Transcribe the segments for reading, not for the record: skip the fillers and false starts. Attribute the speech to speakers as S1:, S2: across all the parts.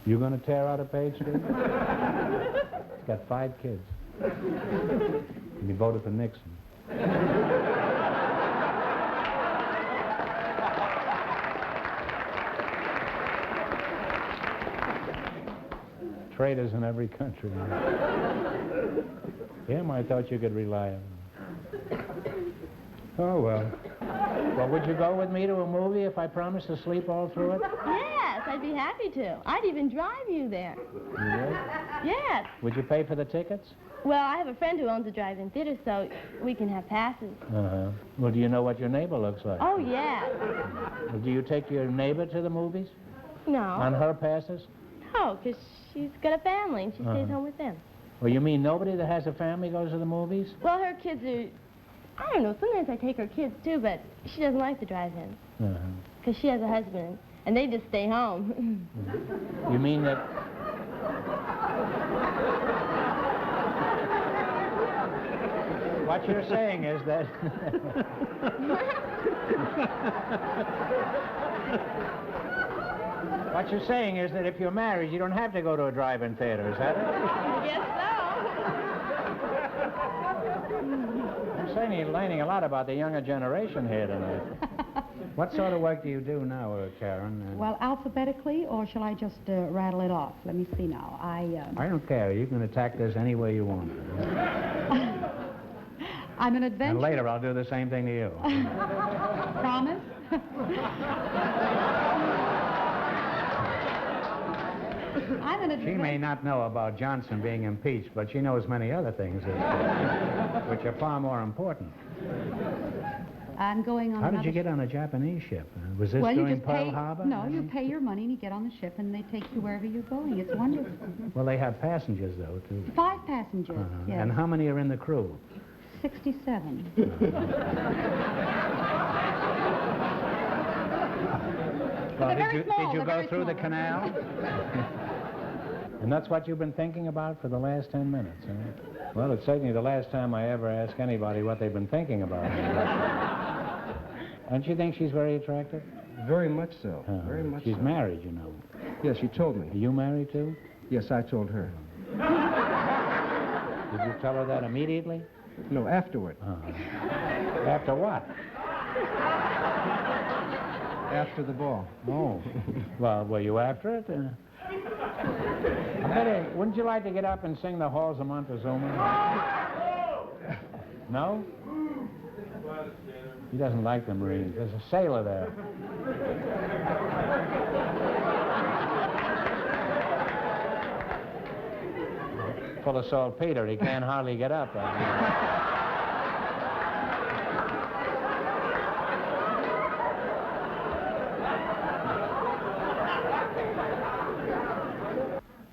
S1: You going to tear out a page, Steve? He's got 5 kids. And he voted for Nixon. Traitors in every country. Him, I thought you could rely on. Oh, well. Well, would you go with me to a movie if I promised to sleep all through it?
S2: Yes, I'd be happy to. I'd even drive you there.
S1: You would?
S2: Yes.
S1: Would you pay for the tickets?
S2: Well, I have a friend who owns a drive-in theater, so we can have passes.
S1: Uh-huh. Well, do you know what your neighbor looks like?
S2: Oh, yeah.
S1: Well, do you take your neighbor to the movies?
S2: No.
S1: On her passes?
S2: No, because she's got a family and she stays home with them.
S1: Well, you mean nobody that has a family goes to the movies?
S2: Well, her kids are... I don't know, sometimes I take her kids, too, but she doesn't like the drive-in. Because she has a husband, and they just stay home.
S1: You mean that... What you're saying is that... What you're saying is that if you're married, you don't have to go to a drive-in theater, is that it?
S2: I guess
S1: I'm saying you're learning a lot about the younger generation here tonight. What sort of work do you do now, Karen?
S3: Well, alphabetically, or shall I just rattle it off? Let me see now.
S1: I don't care. You can attack this any way you want.
S3: I'm an adventurer.
S1: And later I'll do the same thing to you.
S3: Promise?
S1: She may not know about Johnson being impeached, but she knows many other things which are far more important.
S3: I'm going on.
S1: How did you get on a Japanese ship? Was this during Pearl Harbor?
S3: No, you pay your money and you get on the ship and they take you wherever you're going. It's wonderful.
S1: Well, they have passengers, though, too.
S3: 5 passengers, yes.
S1: And how many are in the crew?
S3: 67.
S1: Well, did you go through the canal? And that's what you've been thinking about for the last 10 minutes, huh? Well, it's certainly the last time I ever ask anybody what they've been thinking about. Don't you think she's very attractive?
S4: Very much so. Very much
S1: She's
S4: so.
S1: married, you know.
S4: Yes, she told me.
S1: Are you married, too?
S4: Yes, I told her.
S1: Did you tell her that immediately?
S4: No, afterward.
S1: After what?
S4: After the ball.
S1: Oh. Well, were you after it? Wouldn't you like to get up and sing the Halls of Montezuma? No? He doesn't like the Marines. There's a sailor there. Full of saltpeter. He can't hardly get up.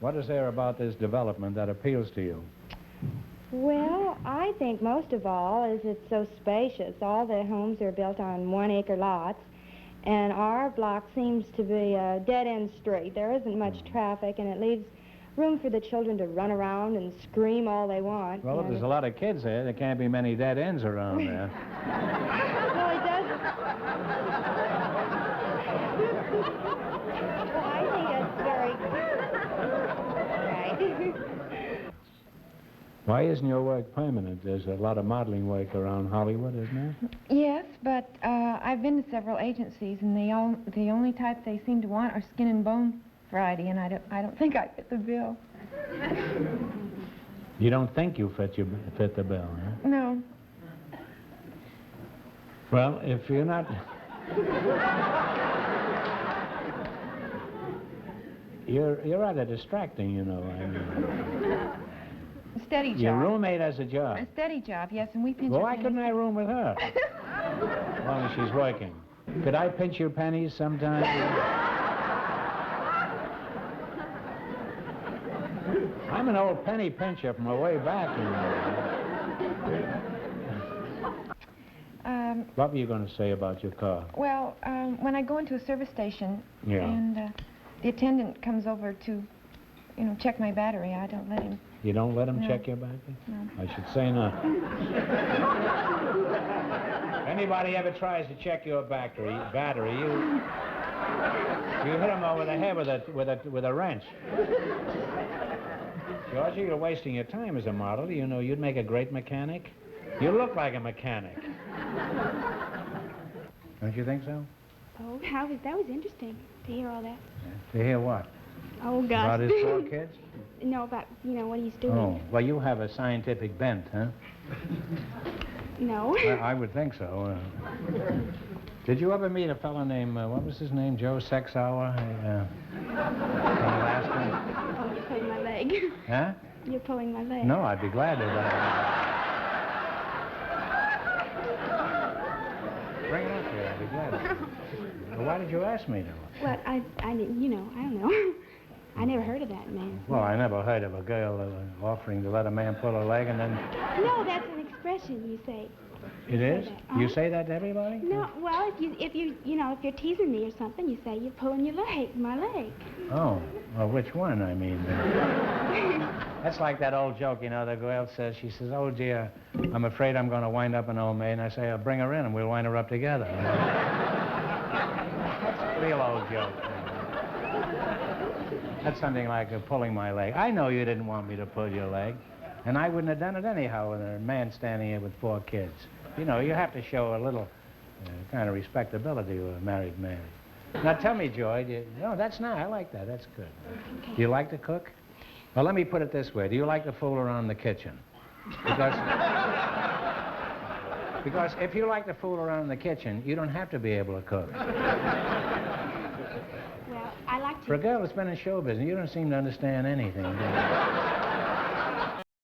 S1: What is there about this development that appeals to you?
S5: Well, I think most of all is it's so spacious. All the homes are built on 1-acre lots, and our block seems to be a dead-end street. There isn't much traffic, and it leaves room for the children to run around and scream all they want.
S1: Well, if there's a lot of kids there, there can't be many dead ends around there.
S5: Well, it does. Well, I think it's very right.
S1: Why isn't your work permanent? There's a lot of modeling work around Hollywood, isn't there?
S6: Yes, but I've been to several agencies, and the only type they seem to want are skin and bone variety, and I don't think I fit the bill.
S1: You don't think you fit the bill, huh?
S6: No.
S1: Well, if you're not... You're rather distracting, you know. I mean,
S6: A steady job.
S1: your roommate has a job.
S6: A steady job, yes, and we pinch
S1: Well,
S6: our
S1: why
S6: pennies.
S1: couldn't I room with her? As long as she's working. Could I pinch your pennies sometime? I'm an old penny pincher from way back, you know. What were you going to say about your car?
S6: Well, when I go into a service station and the attendant comes over to, check my battery, I don't let him.
S1: You don't let him
S6: No.
S1: check your battery?
S6: No.
S1: I should say not. If anybody ever tries to check your battery, you You hit him over the head with a wrench. Georgie, you're wasting your time as a model. You know, you'd make a great mechanic. You look like a mechanic. Don't you think so?
S7: Oh, that was interesting to hear all that.
S1: To hear what?
S7: Oh, gosh.
S1: About his 4 kids?
S7: No, about, what he's doing.
S1: Oh, well, you have a scientific bent, huh?
S7: No.
S1: I would think so. Did you ever meet a fellow named, what was his name, Joe Sexauer? From Alaska?
S7: Oh, you're pulling my leg.
S1: Huh?
S7: You're pulling my leg.
S1: No, I'd be glad to. Bring it up here, I'd be glad to. Well, why did you ask me to?
S7: Well, I didn't, I don't know. I never heard of that man.
S1: Well, I never heard of a girl offering to let a man pull her leg and then...
S7: No, that's an expression you say.
S1: It is?
S7: Uh-huh.
S1: You say that to everybody?
S7: No, well, if you're teasing me or something, you say you're pulling my leg.
S1: Oh, well, which one, I mean? That's like that old joke, the girl says, she says, oh, dear, I'm afraid I'm going to wind up an old maid. And I say, I'll bring her in and we'll wind her up together. That's a real old joke. That's something like pulling my leg. I know you didn't want me to pull your leg, and I wouldn't have done it anyhow with a man standing here with 4 kids. You have to show a little kind of respectability to a married man. Now, tell me, Joy, no, that's not, I like that, that's good.
S7: Okay.
S1: Do you like to cook? Well, let me put it this way. Do you like to fool around in the kitchen? Because if you like to fool around in the kitchen, you don't have to be able to cook.
S7: Well, I like to...
S1: For a girl that's been in show business, you don't seem to understand anything, do you?